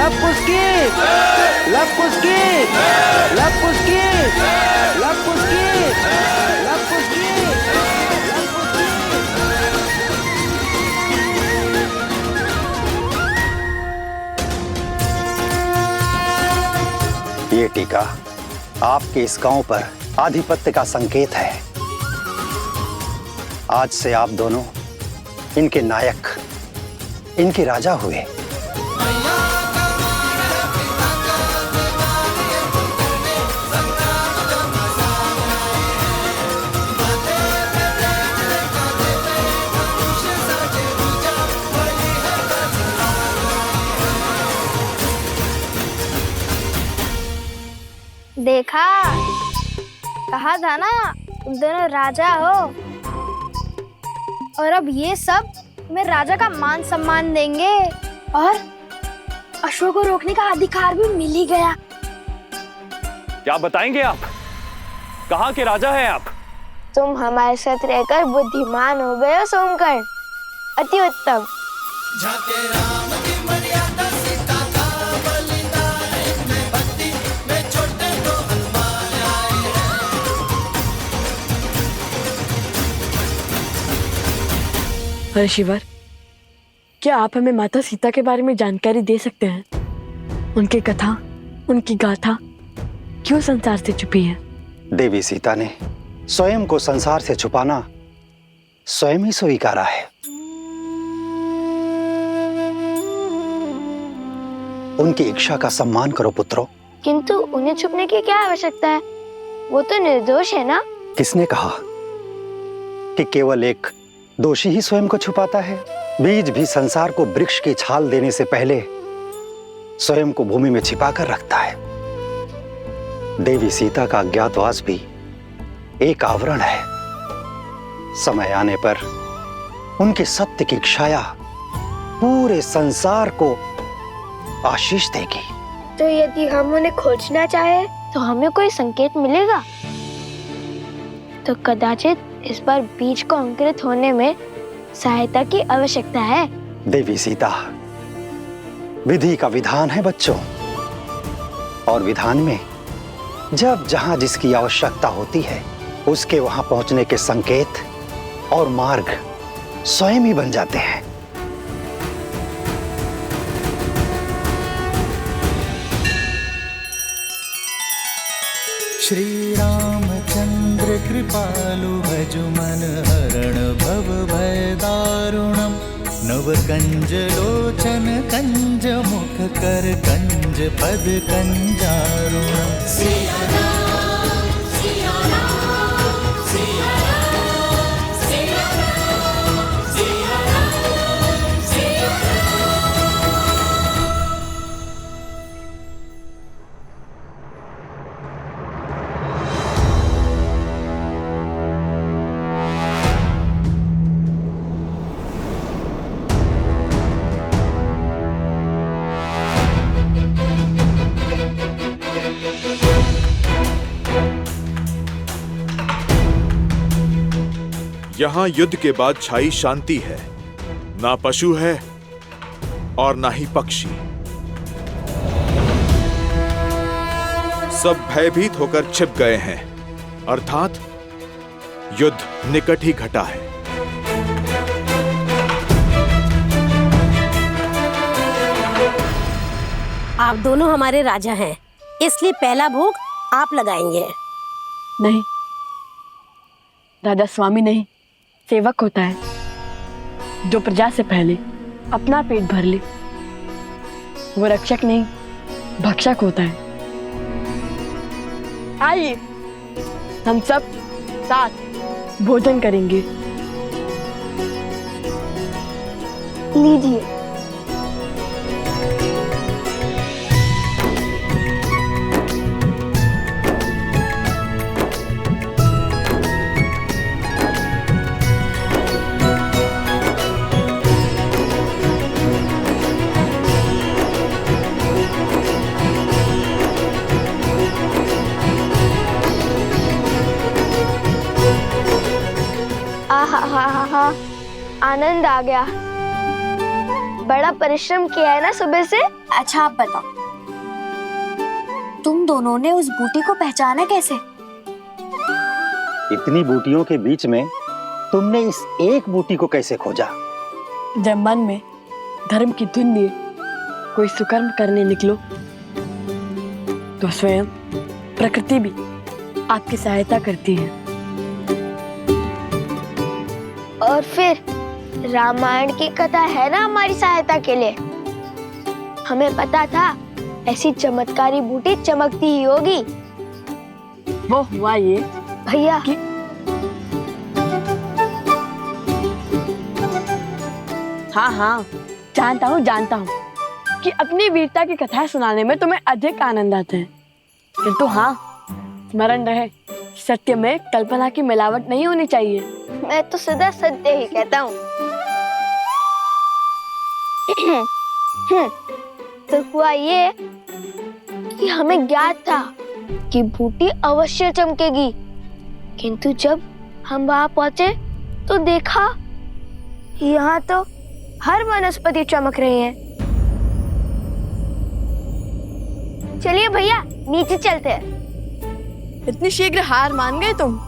लपुस्की लपुस्की लपुस्की लपुस्की लपुस्की। ये टीका आपके इस गांव पर आधिपत्य का संकेत है। आज से आप दोनों इनके नायक, इनके राजा हुए। देखा, कहा था ना तुम दोनों राजा हो। और अब ये सब मैं राजा का मान सम्मान देंगे और अशोक को रोकने का अधिकार भी मिल ही गया। क्या बताएंगे आप? कहाँ के राजा हैं आप? तुम हमारे साथ रहकर बुद्धिमान हो गए हो सोमकर्ण, अति उत्तम। अरे शिवर, क्या आप हमें माता सीता के बारे में जानकारी दे सकते हैं? उनकी कथा, उनकी गाथा क्यों संसार से छुपी है? देवी सीता ने स्वयं को संसार से छुपाना स्वयं ही स्वीकारा है। उनकी इच्छा का सम्मान करो पुत्रों। किंतु उन्हें छुपने की क्या आवश्यकता है? वो तो निर्दोष है ना? किसने कहा कि केवल एक दोषी ही स्वयं को छुपाता है? बीज भी संसार को वृक्ष की छाल देने से पहले स्वयं को भूमि में छिपा कर रखता है। देवी सीता का अज्ञातवास भी एक आवरण है। समय आने पर उनके सत्य की छाया पूरे संसार को आशीष देगी। तो यदि हम उन्हें खोजना चाहे तो हमें कोई संकेत मिलेगा? तो कदाचित इस बार बीज को अंकुरित होने में सहायता की आवश्यकता है। देवी सीता, विधि का विधान है बच्चों, और विधान में जब जहां जिसकी आवश्यकता होती है उसके वहां पहुंचने के संकेत और मार्ग स्वयं ही बन जाते हैं। श्री रामचंद्र कृपालु भज मन हरण भव भय दारुणम। नव कंज लोचन कंज मुख कर कंज पद कंजारुणम। यहाँ युद्ध के बाद छाई शांति है। ना पशु है और ना ही पक्षी। सब भयभीत होकर छिप गए हैं, अर्थात युद्ध निकट ही घटा है। आप दोनों हमारे राजा हैं, इसलिए पहला भोग आप लगाएंगे। नहीं, राजा स्वामी नहीं, सेवक होता है जो प्रजा से पहले अपना पेट भर ले। वो रक्षक नहीं, भक्षक होता है। आइए हम सब साथ भोजन करेंगे। लीजिए। आहा, आनंद आ गया। बड़ा परिश्रम किया है ना सुबह से। अच्छा आप बताओ, तुम दोनों ने उस बूटी को पहचाना कैसे? इतनी बूटियों के बीच में तुमने इस एक बूटी को कैसे खोजा? जब मन में धर्म की धुन लिए कोई सुकर्म करने निकलो तो स्वयं प्रकृति भी आपकी सहायता करती है। और फिर रामायण की कथा है ना हमारी सहायता के लिए। हमें पता था ऐसी चमत्कारी बूटी चमकती ही होगी। वो हुआ ये भैया कि हाँ, जानता हूँ कि अपनी वीरता की कथाएं सुनाने में तुम्हें अधिक आनंद आता है, किंतु हाँ, स्मरण रहे सत्य में कल्पना की मिलावट नहीं होनी चाहिए। मैं तो सदा सत्य ही कहता हूँ। तो हुआ ये कि हमें ज्ञात था कि बूटी अवश्य चमकेगी, किंतु जब हम वहां पहुंचे तो देखा यहाँ तो हर वनस्पति चमक रही है। चलिए भैया नीचे चलते हैं। इतनी शीघ्र हार मान गए तुम?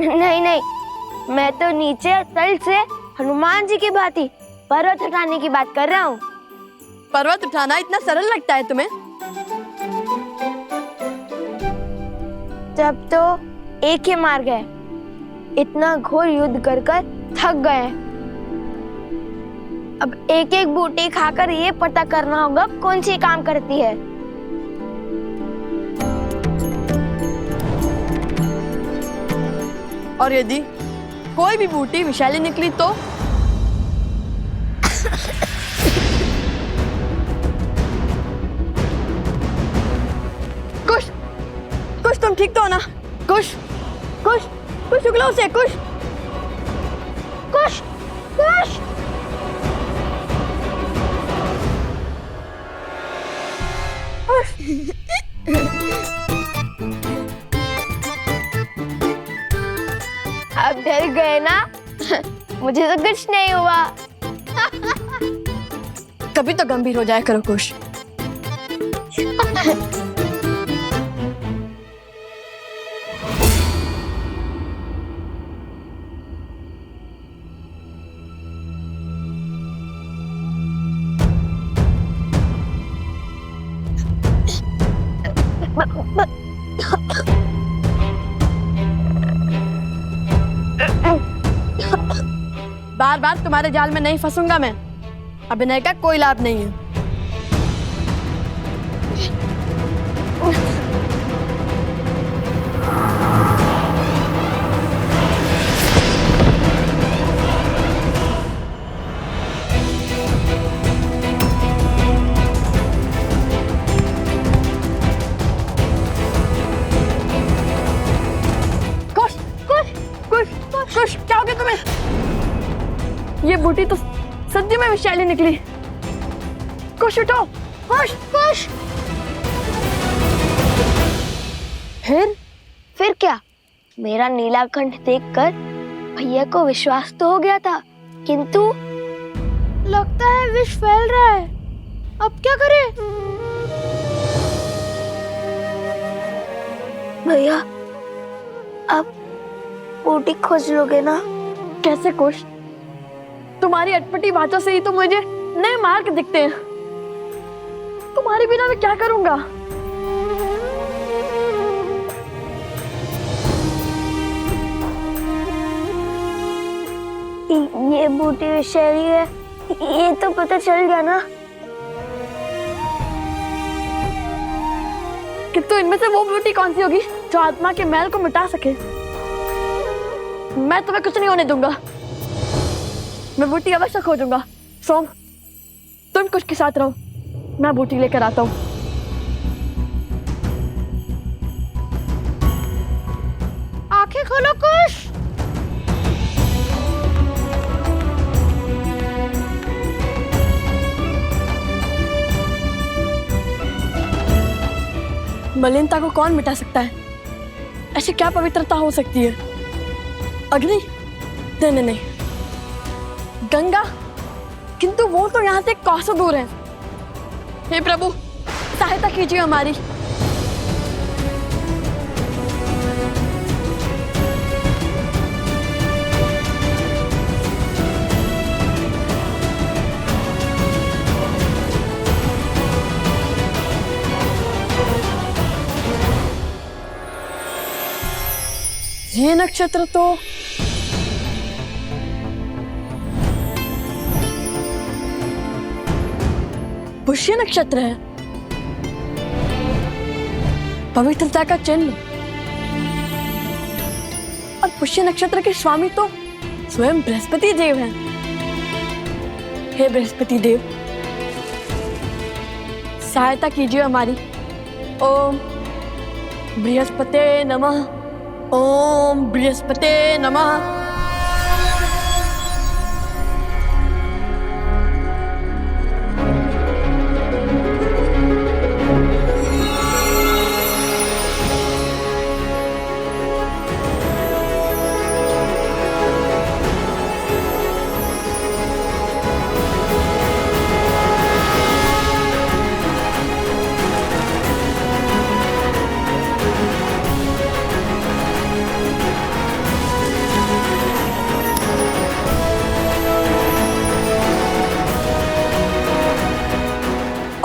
नहीं, मैं तो नीचे तल से हनुमान जी की भांति पर्वत हटाने की बात कर रहा हूँ। पर्वत उठाना इतना सरल लगता है तुम्हें? तब तो एक ही मार गए, इतना घोर युद्ध कर थक गए। अब एक एक बूटी खाकर ये पता करना होगा कौन सी काम करती है। और यदि कोई भी बूटी विषैली निकली तो? कुछ तुम ठीक तो हो ना? कुछ उगलो से कुछ। अब डर गए ना? मुझे तो कुछ नहीं हुआ। कभी तो गंभीर हो जाया करो कुश। बार बार तुम्हारे जाल में नहीं फंसूंगा मैं। अभिनय का कोई लाभ नहीं है। कुश, क्या हो गया तुम्हें? ये बूटी तो सदी में विषैली निकली। कुश उठो, कुश। फिर क्या? मेरा नीलाकंठ देखकर भैया को विश्वास तो हो गया था, किंतु लगता है विष फैल रहा है। अब क्या करें? भैया अब बूटी खोज लोगे ना? कैसे कुश? तुम्हारी अटपटी बातों से ही तो मुझे नए मार्ग दिखते हैं। तुम्हारे बिना मैं क्या करूंगा? ये बूटी विषैली है, ये तो पता चल गया ना। किंतु इनमें से वो बूटी कौन सी होगी जो आत्मा के मैल को मिटा सके? मैं तुम्हें कुछ नहीं होने दूंगा। मैं बूटी अवश्य खोजूंगा। सोम, तुम कुछ के साथ रहो, मैं बूटी लेकर आता हूँ। आंखें खोलो कुश। मलिनता को कौन मिटा सकता है? ऐसी क्या पवित्रता हो सकती है? अग्नि? नहीं, गंगा, किंतु वो तो यहाँ से कोसों दूर है। हे प्रभु, सहायता कीजिए हमारी। ये नक्षत्र तो पुष्य नक्षत्र है, पवित्रता का चिन्ह। और पुष्य नक्षत्र के स्वामी तो स्वयं बृहस्पति देव हैं। हे बृहस्पति देव, सहायता कीजिए हमारी। ओम बृहस्पते नमः, ओम बृहस्पते नमः।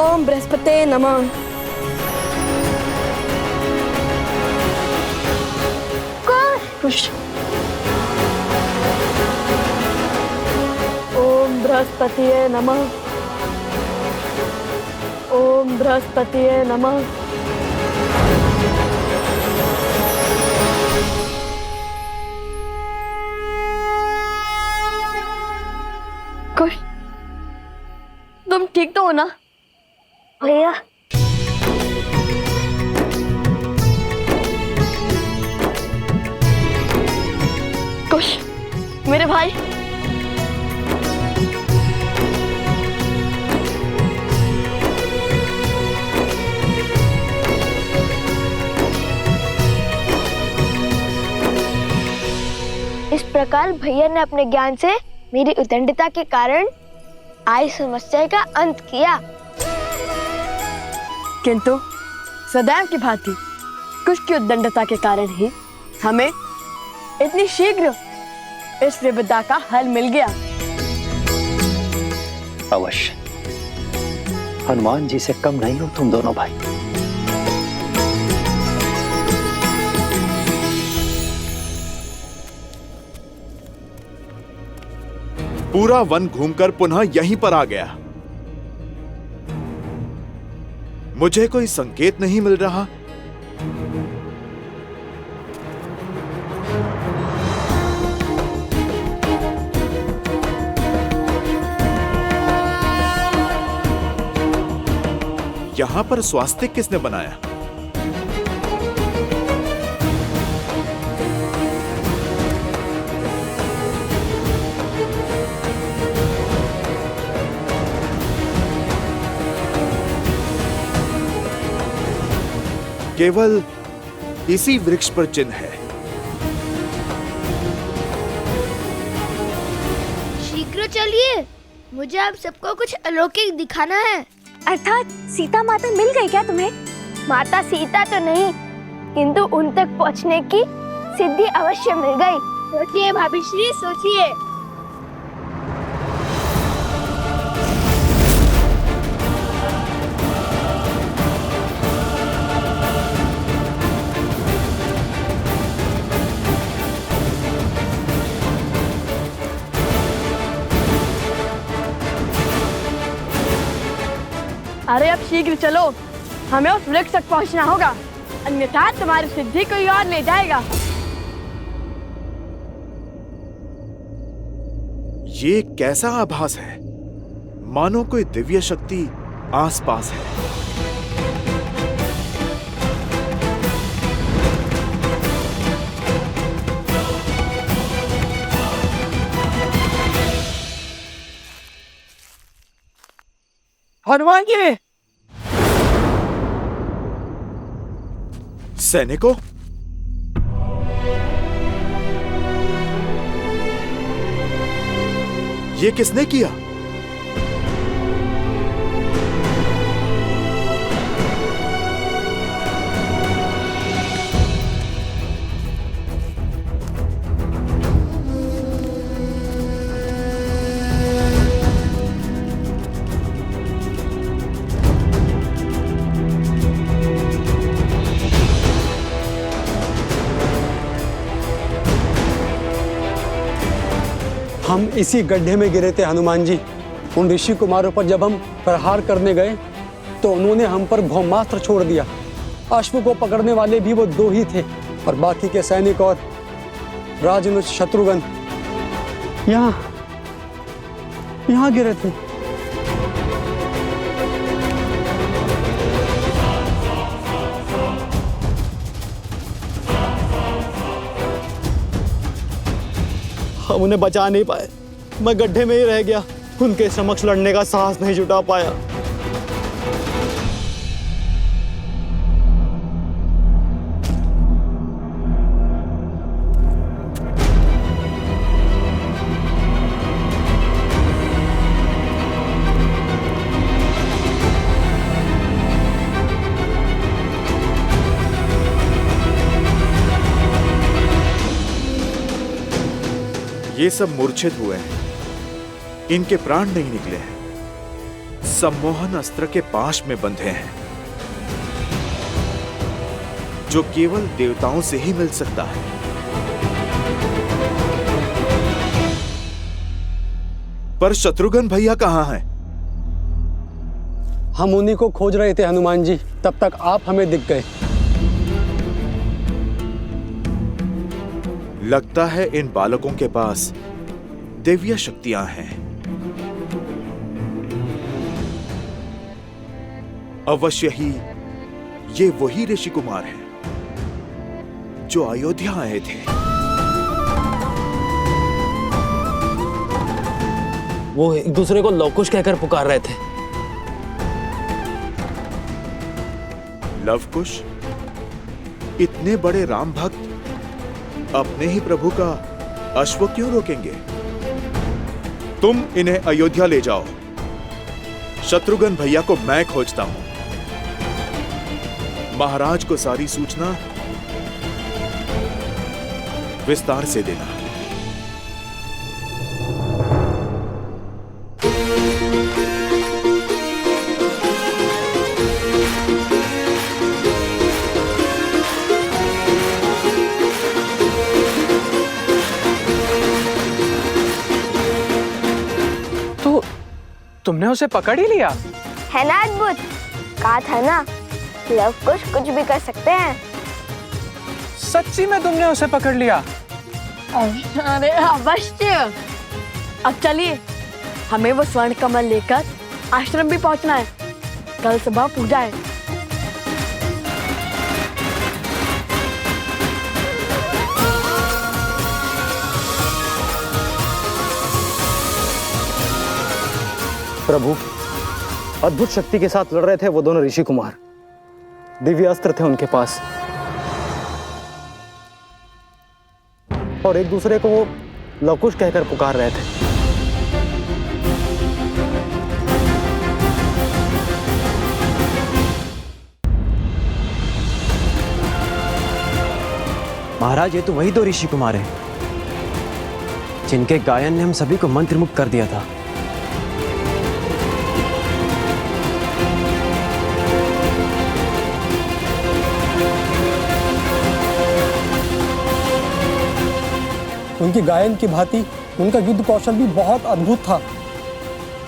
ओम बृहस्पते नमः। कुश। ओम बृहस्पतिये नमः, ओम बृहस्पतिये नमः। कुश, तुम ठीक तो हो ना? भैया, कुश, मेरे भाई, इस प्रकार भैया ने अपने ज्ञान से मेरी उद्दंडता के कारण आई समस्या का अंत किया। किंतु सदैव की भांति कुश की उद्दंडता के कारण ही हमें इतनी शीघ्र इस विपदा का हल मिल गया। अवश्य, हनुमान जी से कम नहीं हो तुम दोनों भाई। पूरा वन घूमकर पुनः यहीं पर आ गया। मुझे कोई संकेत नहीं मिल रहा। यहां पर स्वास्तिक किसने बनाया? केवल इसी वृक्ष पर चिन्ह है। शीघ्र चलिए, मुझे आप सबको कुछ अलौकिक दिखाना है। अर्थात सीता माता मिल गई क्या तुम्हें? माता सीता तो नहीं, किंतु उन तक पहुंचने की सिद्धि अवश्य मिल गई। सोचिए भाभी श्री, सोचिए। अरे अब शीघ्र चलो, हमें उस वृक्ष तक पहुंचना होगा, अन्यथा तुम्हारी सिद्धि कोई और ले जाएगा। ये कैसा आभास है? मानो कोई दिव्य शक्ति आसपास है। हनुमान जी, सैनिकों, ये किसने किया? हम इसी गड्ढे में गिरे थे हनुमान जी। उन ऋषि कुमारों पर जब हम प्रहार करने गए तो उन्होंने हम पर ब्रह्मास्त्र छोड़ दिया। अश्व को पकड़ने वाले भी वो 2 ही थे और बाकी के सैनिक और राजनुज शत्रुघ्न यहाँ गिरे थे। हम उन्हें बचा नहीं पाए, मैं गड्ढे में ही रह गया। उनके समक्ष लड़ने का साहस नहीं जुटा पाया। ये सब मूर्छित हुए हैं, इनके प्राण नहीं निकले हैं, सम्मोहन अस्त्र के पाश में बंधे हैं जो केवल देवताओं से ही मिल सकता है। पर शत्रुघ्न भैया कहाँ हैं? हम उन्हीं को खोज रहे थे हनुमान जी, तब तक आप हमें दिख गए। लगता है इन बालकों के पास दैवीय शक्तियां हैं। अवश्य ही ये वही ऋषि कुमार हैं जो अयोध्या आए थे। वो एक दूसरे को लवकुश कहकर पुकार रहे थे। लवकुश? इतने बड़े राम भक्त अपने ही प्रभु का अश्व क्यों रोकेंगे? तुम इन्हें अयोध्या ले जाओ। शत्रुघ्न भैया को मैं खोजता हूं। महाराज को सारी सूचना विस्तार से देना। तुमने उसे पकड़ ही लिया? है ना अद्भुत? कहा था ना, लवकुश कुछ भी कर सकते हैं। सच्ची में तुमने उसे पकड़ लिया? अरे अवश्य। अब चलिए, हमें वो स्वर्ण कमल लेकर आश्रम भी पहुंचना है। कल सुबह पूजा है। प्रभु, अद्भुत शक्ति के साथ लड़ रहे थे वो दोनों ऋषि कुमार। दिव्य अस्त्र थे उनके पास और एक दूसरे को वो लवकुश कहकर पुकार रहे थे। महाराज, ये तो वही 2 ऋषि कुमार हैं जिनके गायन ने हम सभी को मंत्रमुग्ध कर दिया था। उनकी गायन की भांति उनका युद्ध कौशल भी बहुत अद्भुत था।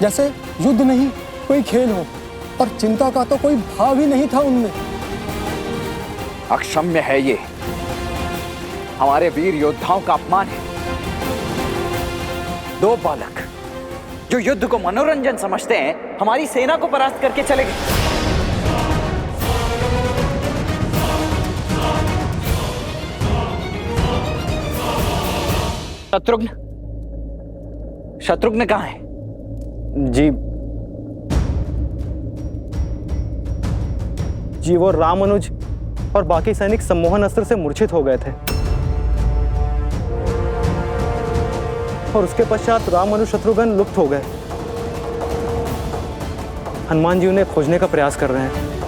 जैसे युद्ध नहीं कोई खेल हो और चिंता का तो कोई भाव ही नहीं था उनमें। अक्षम्य है ये, हमारे वीर योद्धाओं का अपमान है। 2 बालक जो युद्ध को मनोरंजन समझते हैं, हमारी सेना को परास्त करके चले गए। शत्रुघ्न कहाँ है? जी वो रामानुज और बाकी सैनिक सम्मोहन अस्त्र से मूर्छित हो गए थे। और उसके पश्चात राम और शत्रुघ्न लुप्त हो गए। हनुमान जी उन्हें खोजने का प्रयास कर रहे हैं।